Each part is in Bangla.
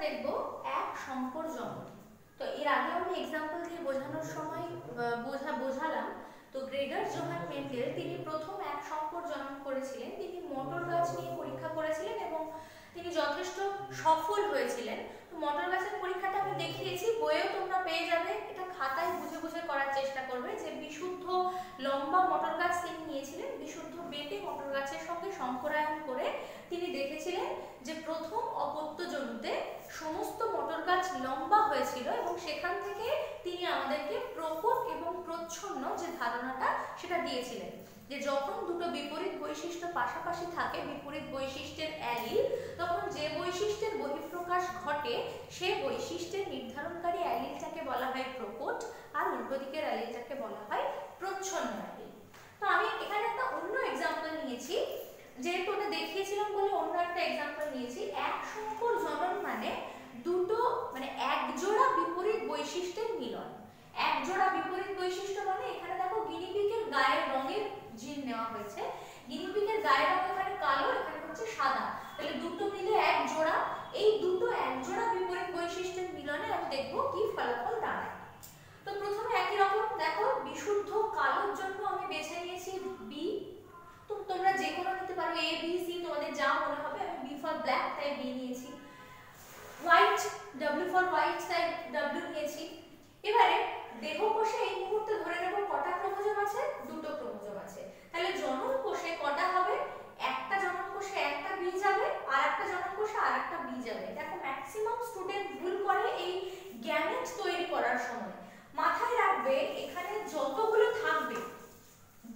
দেখব এক শঙ্কর জনন। তো এর আগে আমি এক্সাম্পল দিয়ে বোঝানোর সময় বোঝালাম। তো গ্রেগার জোহান মেন্ডেল তিনি প্রথম এক শঙ্কর জনন করেছিলেন। তিনি মটর গাছ নিয়ে পরীক্ষা করেছিলেন এবং তিনি যথেষ্ট সফল হয়েছিলেন। তো মটর গাছের পরীক্ষাটা আমি দেখিয়েছি, বইয়েও তোমরা পেয়ে যাবে। এটা খাতায় বুঝে বুঝে করার চেষ্টা করবে যে বিশুদ্ধ লম্বা মটর গাছ তিনি নিয়েছিলেন, বিশুদ্ধ বেটে মটর গাছের সঙ্গে শঙ্করায়ন করে তিনি দেখেছিলেন যে প্রথম অপত্য জনুতে সমস্ত মটর গাছ লম্বা হয়েছিল এবং সেখান থেকে তিনি আমাদেরকে প্রকট এবং প্রচ্ছন্ন যে ধারণাটা সেটা দিয়েছিলেন যে যখন দুটো বিপরীত বৈশিষ্ট্য পাশাপাশি থাকে, বিপরীত বৈশিষ্ট্যের অ্যালিল, তখন যে বৈশিষ্ট্যের বহিঃপ্রকাশ ঘটে সে বৈশিষ্ট্যের নির্ধারণকারী অ্যালিলটাকে বলা হয় প্রকট আর উল্টো দিকের অ্যালিলটাকে বলা হয় প্রচ্ছন্ন অ্যালিল। তো আমি এখানে একটা অন্য এক্সাম্পল নিয়েছি, যেহেতু ওটা দেখিয়েছিলাম বলে অন্য একটা এক্সাম্পল নিয়েছি। এক শঙ্কর জনন মানে দুটো মানে এক জোড়া বিপরীত বৈশিষ্ট্যের মিলন। এক জোড়া বিপরীত বৈশিষ্ট্য মানে এখানে দেখো গিনিপিগের গায়ের রঙের জিন নেওয়া হয়েছে। গিনিপিগের গায়ের রং এখানে কালো, এখানে হচ্ছে সাদা, তাহলে দুটো মিলে এক জোড়া। এই দুটো এক জোড়া বিপরীত বৈশিষ্ট্যের মিলনে আমি দেখবো কি ফলাফল দাঁড়ায়। তো প্রথমে একই রকম দেখো, বিশুদ্ধ কালোর জন্য আমি বেছে নিয়েছি বি। তো তোমরা যে কোনো নিতে পারো, এ বি সি, তোমাদের যা মনে হবে। আমি বি ফর ব্ল্যাক তাই বি নিয়েছি। হোয়াইট, ডব্লিউ ফর হোয়াইট তাই ডব্লিউ নিয়েছি। এবারে দেহকোষে এই মুহূর্তে ধরে নেব কটা ক্রোমোজোম আছে? দুটো ক্রোমোজোম আছে। তাহলে জনন কোষে কটা হবে? একটা জনন কোষে একটা বি যাবে আর একটা জনন কোষে আর একটা বি যাবে। দেখো ম্যাক্সিমাম স্টুডেন্ট ভুল করে এই গ্যামেট তৈরি করার সময়। মাথায় রাখবে এখানে যতগুলো থাকবে,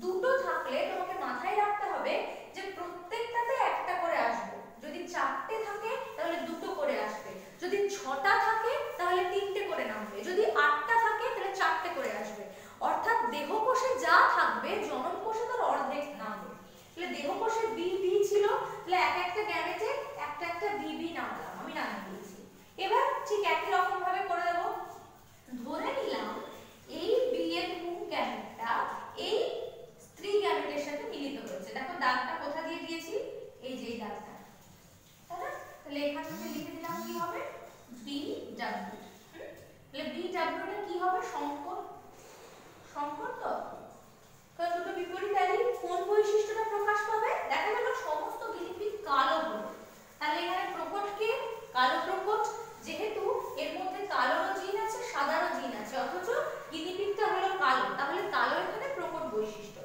দুটো থাকলে তোমাকে মাথায় রাখতে হবে যে প্রত্যেকটাতে একটা করে আসবে। যদি চারটে থাকে তাহলে দুটো করে আসবে, যদি ছটা থাকে তাহলে তিনটে করে নামবে, যদি আটটা থাকে তাহলে চারটে করে আসবে। অর্থাৎ দেহকোষে যা থাকবে জনন কোষে তার অর্ধেক নামবে। তাহলে দেহকোষে বি বি ছিল, তাহলে এক একটা গ্যামেটে একটা একটা বি বি নামলাম, আমি নামিয়ে দিয়েছি। এবার ঠিক একই রকম ভাবে করে দেব। ধরে নিলাম এই বি এর মূল গ্যামেটটা এই স্ত্রী গ্যামেটের সাথে মিলিত হয়েছে। দেখো দাগটা কোথা দিয়ে দিয়েছি? এই যে দাগটা, তাই না? তাহলে এখান থেকে লিখে দিলাম কি হবে? B W. তাহলে বি ডাব্লিউটা কি হবে? শঙ্কর। শঙ্কর তো কারণ দুটো বিপরীত অ্যালিল কোন বৈশিষ্ট্যটা প্রকাশ পাবে? দেখা গেল সমস্ত গিনিপিগ কালো হলো, তাহলে এখানে প্রকট কে? কালো প্রকট। যেহেতু এর মধ্যে কালোরও জিন আছে সাদারও জিন আছে, অথচ গিনিপিগটা হলো কালো, তাহলে কালো এখানে প্রকট বৈশিষ্ট্য।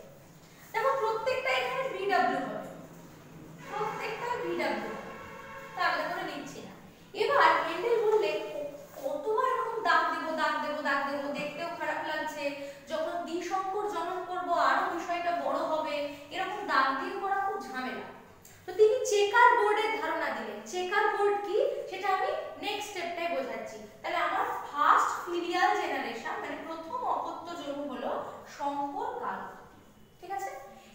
দেখো প্রত্যেকটা এখানে বিডব্লিউ হবে, প্রত্যেকটা বিডব্লিউ, তাহলে করে লিখছি না। এবার মেন্ডেল বললে কতবার এরকম দাগ দেবো দাগ দেবো দাগ দেবো, দেখতেও খারাপ লাগছে, যখন দ্বিশঙ্কর জনন করব আরো বিষয়টা বড় হবে, এরকম দাগ দিয়ে করা খুব ঝামেলা। তো তিনি চেকার বোর্ডের ধারণা দিলেন। চেকার বোর্ড কি সেটা আমি নেক্সট স্টেপটাই বোঝাচ্ছি। তাহলে আমার ফার্স্ট ফিলিয়াল জেনারেশন মানে প্রথম অপত্য জনু হলো শঙ্কর কালো, ঠিক আছে?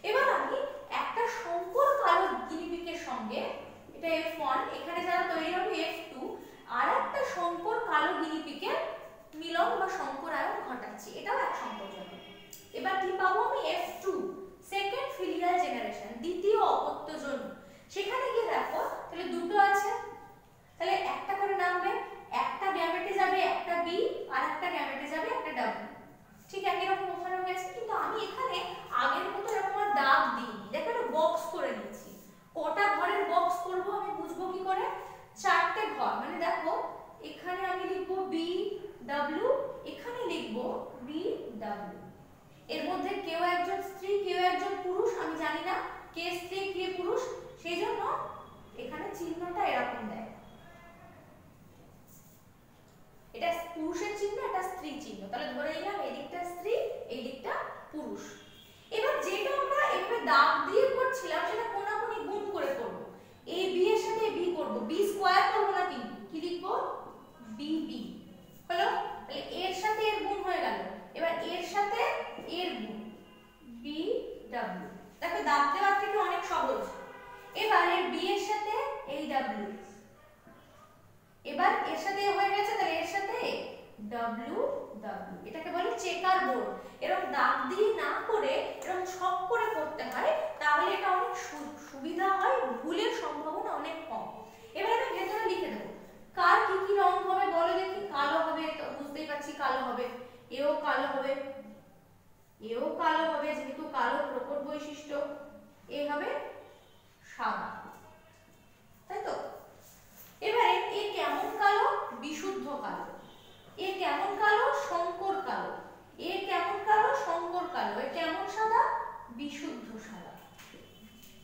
এবার আমি একটা শঙ্কর কালো গিনিপিগের সঙ্গে, এটা F1, এখানে যারা তৈরি হবে F2, আর একটা শঙ্কর কালো গিনিপিগের মিলন বা শঙ্করায়ন ঘটাচ্ছি, এটাও এক শঙ্কর জনন। এবার কি পাবো আমি? F2, সেকেন্ড ফিলিয়াল জেনারেশন, দ্বিতীয় অপত্য জনু। সেখানে গিয়ে দেখো তাহলে দুটো আছে, তাহলে একটা করে নামবে, একটা গ্যামেটে যাবে একটা বি আর একটা গ্যামেটে যাবে একটা ডাব্লিউ। ঠিক একই রকম ওখানেও গেছে, কিন্তু আমি এখানে আগের মতো এরকম আর দাগ দিইনি। দেখো একটা বক্স করে নিয়েছি। কটা ঘরের বক্স করব আমি বুঝবো কি করে? চারটে ঘর, মানে দেখো এখানে আমি লিখবো বি ডাব্লিউ, এখানে লিখবো বি ডাব্লিউ। এর মধ্যে কেউ একজন স্ত্রী কেউ একজন পুরুষ, আমি জানি না কে স্ত্রী কে পুরুষ, সেই জন্য এখানে চিহ্নটা এরকম দেয়। এটা পুরুষের চিহ্ন, এটা স্ত্রী চিহ্ন, তাহলে ধরে নিলাম এই দিকটা স্ত্রী এই দিকটা পুরুষ। এবার যেটা আমরা এভাবে দাগ দিয়ে করছিলাম সেটা কোনাকুনি গুণ করে করব। এই বি এর সাথে বি করব, বি স্কয়ার করব না, কিন্তু কি লিখব? বি বি হলো। তাহলে এর সাথে এর গুণ হয়ে গেল, এবার এর সাথে এর গুণ বি ডাব্লিউ। দেখো দাগ দেওয়ার থেকে অনেক সহজ। এবার এর বি এর সাথে এই ডাব্লিউ, এবার এর সাথে হয়ে গেছে, তাহলে এর সাথে ডাব্লিউ ডাব্লিউ। এটাকে বলে চেকার বোর্ড। এরকম দাগ দিয়ে না করে এরকম ছক করে করতে হয়, তাহলে এটা অনেক সুবিধা হয়, ভুলের সম্ভাবনা অনেক কম। এবার আমি ভেতরে লিখে দেবো কার কি কালো হবে, এও কালো হবে, এও কালো হবে যেহেতু কালো প্রকট বৈশিষ্ট্য, এ হবে সাদা, তাই তো? এবারে এ কেমন কালো? বিশুদ্ধ কালো। এ কেমন কালো? শঙ্কর কালো। এ কেমন কালো? শঙ্কর কালো। এ কেমন সাদা? বিশুদ্ধ সাদা।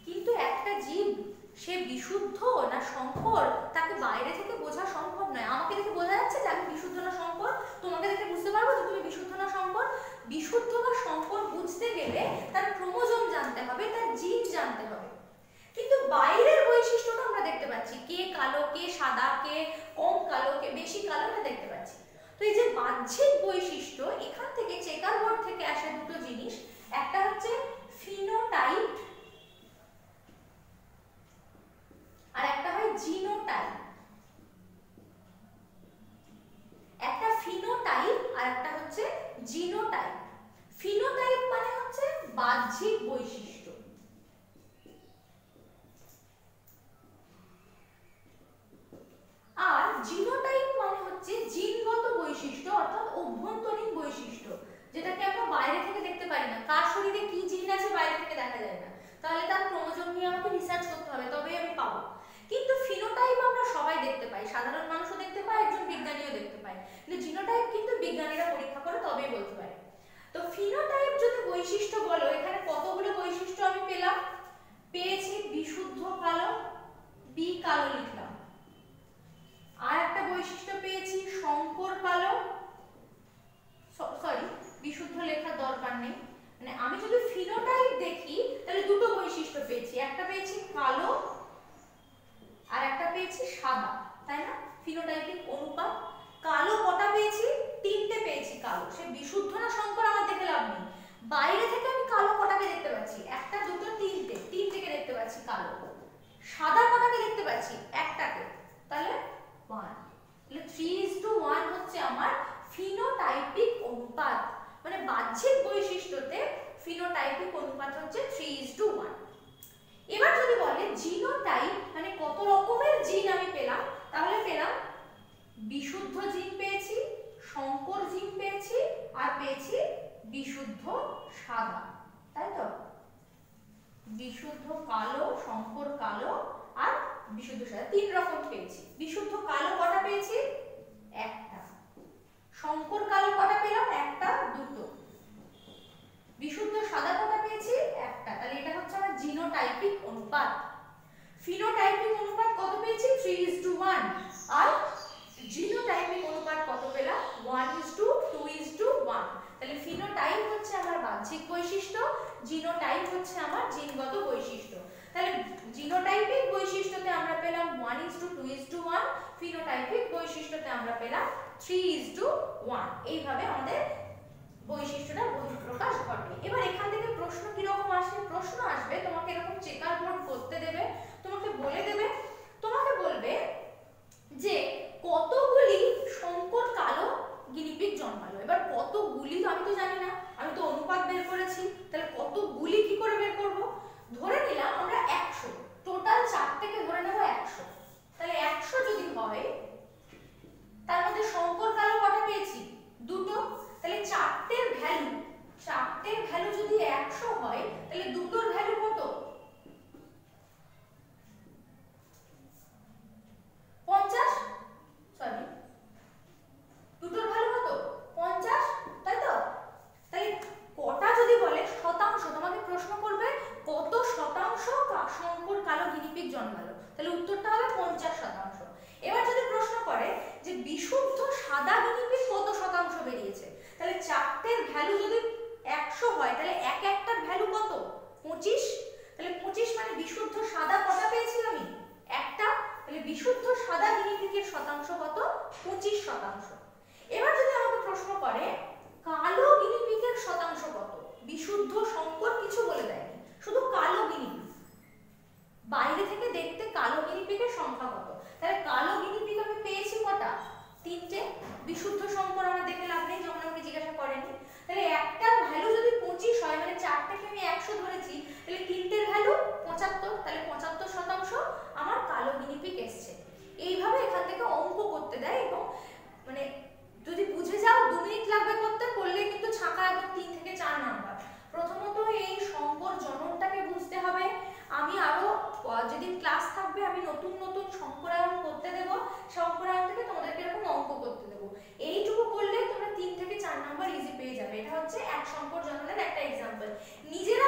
কিন্তু একটা জীব সে বিশুদ্ধ না শঙ্কর তাকে বাইরে থেকে বোঝা সম্ভব নয়। আমাকে দেখে বোঝা যাচ্ছে যে আমি বিশুদ্ধ না শঙ্কর, তোমাকে দেখে বুঝতে পারবো যে তুমি বিশুদ্ধ না শঙ্কর। বিশুদ্ধ বা শঙ্কর বুঝতে গেলে তার ক্রোমোজোম জানতে হবে, তার জিন জানতে হবে। কিন্তু বাইরের বৈশিষ্ট্যটা আমরা দেখতে পাচ্ছি, কে কালো, কে সাদা, কে কম কালো, কে বেশি কালো, এটা দেখতে পাচ্ছি। তো এই যে বাহ্যিক বৈশিষ্ট্য, এখান থেকে চেকার বোর্ড থেকে আসে দুটো জিনিস, একটা হচ্ছে ফিনোটাইপ আর একটা হয় জিনোটাইপ। একটা ফিনোটাইপ আর একটা হচ্ছে জিনোটাইপ। ফিনোটাইপ মানে হচ্ছে বাহ্যিক বৈশিষ্ট্য, আর জিনোটাইপ মানে হচ্ছে জিনগত বৈশিষ্ট্য অর্থাৎ অভ্যন্তরীণ বৈশিষ্ট্য, যেটাকে আমরা বাইরে থেকে দেখতে পারি না। কার শরীরে কি জিন আছে বাইরে থেকে দেখা যায় না, তাহলে তার ক্রোমোজোম নিয়ে আমাকে রিসার্চ করতে হবে, তবেই আমি পাবো। কিন্তু ফিনোটাইপ আমরা সবাই দেখতে পাই, সাধারণ মানুষও দেখতে পায়, একজন বিজ্ঞানীও দেখতে পায়, কিন্তু জিনোটাইপ কিন্তু বিজ্ঞানীরা পরীক্ষা করে তবেই বলতে পারে। তো ফিনোটাইপ যদি বৈশিষ্ট্য বলো, এখানে কতগুলো বৈশিষ্ট্য আমি পেলাম? পেয়েছি বিশুদ্ধ কালো, বি কালো লিখলাম। আর একটা বৈশিষ্ট্য পেয়েছি শঙ্কর কালো, সরি বিশুদ্ধ লেখার দরকার নেই, মানে আমি যদি ফিনোটাইপ দেখি তাহলে দুটো বৈশিষ্ট্য পেয়েছি, একটা পেয়েছি কালো আর একটা পেয়েছি সাদা, তাই না? ফিনোটাইপিক অনুপাত। কালো কটা পেয়েছি? তিনটে পেয়েছি কালো। সে বিশুদ্ধ না শঙ্কর আমার দেখে লাভ নেই, বাইরে থেকে আমি কালো কটাকে দেখতে পাচ্ছি? একটা, দুটো, তিনটে, তিনটেকে দেখতে পাচ্ছি কালো। সাদা কটাকে দেখতে পাচ্ছি? একটাকে, তাহলে 1। তাহলে 3:1 হচ্ছে আমার ফিনোটাইপিক অনুপাত, মানে বাহ্যিক বৈশিষ্ট্যতে ফিনোটাইপিক অনুপাত হচ্ছে 3:1। এবার যদি বলে জিনোটাইপ মানে কত রকমের জিন আমি পেলাম, তাহলে পেলাম বিশুদ্ধ জিন পেয়েছি, শঙ্কর জিন পেয়েছি, আর পেয়েছি বিশুদ্ধ সাদা, তাই তো? বিশুদ্ধ কালো, শঙ্কর কালো আর বিশুদ্ধ সাদা, 3 রকম পেয়েছি। বিশুদ্ধ কালো কটা পেয়েছি? একটা। শঙ্কর কালো কটা পেলাম? একটা, দুটো। বিশুদ্ধ সাদা কটা পেয়েছি? একটা। তাহলে এটা হচ্ছে আমার জিনোটাইপিক অনুপাত। ফিনোটাইপিক অনুপাত কত পেয়েছি? 3:1। আর জিনোটাইপিক অনুপাত কত পেলাম? 1:2:1। তাহলে ফিনোটাইপ হচ্ছে আমার বাহ্যিক বৈশিষ্ট্য, জিনোটাইপ হচ্ছে আমার জিনগত বৈশিষ্ট্য। তাহলে জিনোটাইপিক বৈশিষ্ট্যতে আমরা পেলাম 1:2:1, ফিনোটাইপিক বৈশিষ্ট্যতে আমরা পেলাম 3:1। এইভাবে আমাদের বৈশিষ্ট্যটা বহিঃপ্রকাশ ঘটে। এবার এখান থেকে প্রশ্ন কি রকম আসে? প্রশ্ন আসবে, তোমাকে এরকম চেকার বোর্ড করতে দেবে, তোমাকে বলে দেবে, তোমাকে বলবে যে কতগুলি শঙ্কর কালো গিনিপিগ জন্মালো। এবার কতগুলি তো আমি তো জানি না, আমি তো অনুপাত বের করেছি, তাহলে কতগুলি কি করে বের করব? ধরে নিলাম আমরা 100, টোটাল 4 থেকে ধরে নেব 100। তাহলে 100 যদি হয়, তার মধ্যে শঙ্কর কালো কটা পেয়েছি? দুটো। তাহলে চারটের ভ্যালু যদি 100 হয়, তাহলে দুটোর ভ্যালু কত? 50। সরি, দুটোর ভ্যালু কত? 50, তাই তো? তাহলে কটা যদি বলে শতাংশ, তোমাকে প্রশ্ন করবে কত শতাংশ শঙ্কর কালো গিনিপিগ জন্মালো, তাহলে উত্তরটা হবে 50%। এবার যদি প্রশ্ন করে যে বিশুদ্ধ সাদা গিনিপিগ কত শতাংশ বেরিয়েছে, তাহলে চারটের ভ্যালু যদি 100 হয়, তাহলে এক একটার ভ্যালু কত? 25। তাহলে 25 মানে বিশুদ্ধ সাদা কটা পেয়েছি আমি? একটা। তাহলে বিশুদ্ধ সাদা গিনিপিগের শতাংশ কত? 25%। এবার যদি আমাকে প্রশ্ন করে কালো গিনিপিগের শতাংশ কত, বিশুদ্ধ শঙ্কর কিছু বলে দেয়নি, শুধু কালো গিনিপিগ, বাইরে থেকে দেখতে কালো গিনিপিগের সংখ্যা কত, তাহলে কালো গিনিপিগ আমি পেয়েছি কটা? 3টে। বিশুদ্ধ শঙ্কর আমার দেখে লাভ নেই, যখন আমাকে জিজ্ঞাসা করেনি। তাহলে একটার ভ্যালু যদি 25 হয়, মানে 4টাকে আমি 100 ধরেছি, তাহলে 3টের ভ্যালু 75, তাহলে 75% আমার কালো গিনিপিগ এসছে। এইভাবে এখান থেকে অঙ্ক করতে দেয়, এবং মানে যদি বুঝে যাও 2 মিনিট হচ্ছে এক সংকর জননের একটা এক্সাম্পল। নিজেরা